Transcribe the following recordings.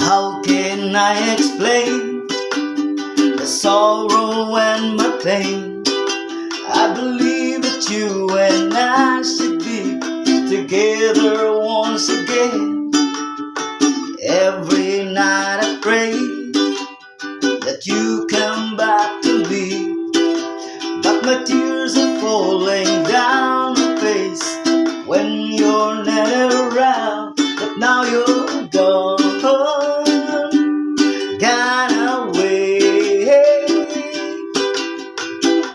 How can I explain the sorrow and my pain? I believe that you and I should be together once again. Every night I pray that you come back to me, but my tears are falling down my face when you're not around. But now you're gone, gone away.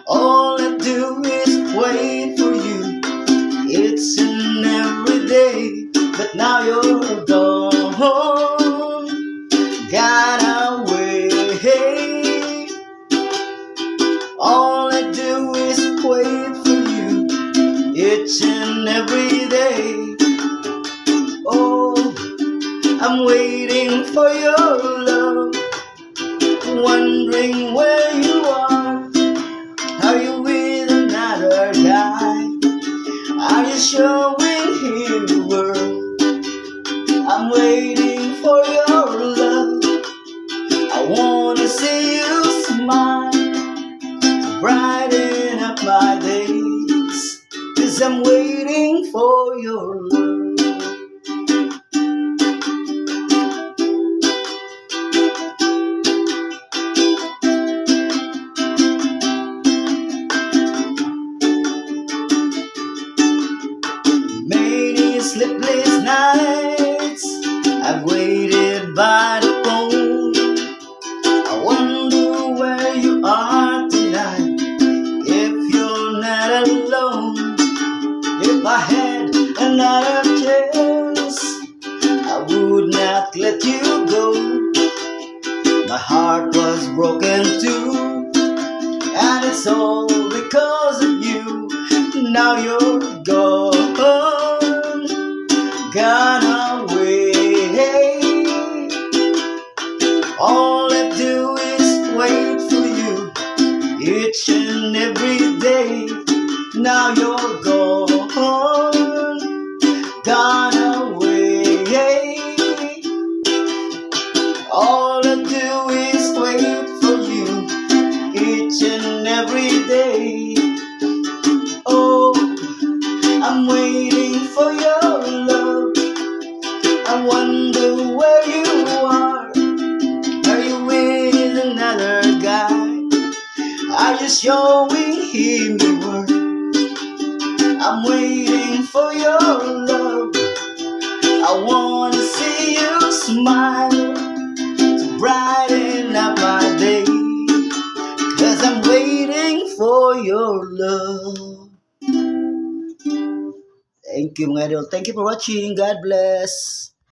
All I do is wait for you, it's an every day. But now you're gone, gone away. All I do is wait for you, each and every day. Oh, I'm waiting for your love, wondering where you are. Are you with another guy? Are you showing him the world? I'm waiting for your love. I wanna see you smile, brighten up my days, 'cause I'm waiting for your love. Many sleepless nights I've waited by the phone. I wonder where you are tonight, if you're not alone. If I had another chance, I would not let you go. My heart was broken too, and it's all because of you. Now you're gone, gone away. All I do is wait for you, each and every day. Now you're gone, gone away. All I do is wait for you, each and every day. Oh, I'm waiting for your love. I wonder where you are. Are you with another guy? Are you showing him the world? I'm waiting for your love. I wanna see you smile, to brighten up my day, 'cause I'm waiting for your love. Thank you mga idol. Thank you for watching. God bless.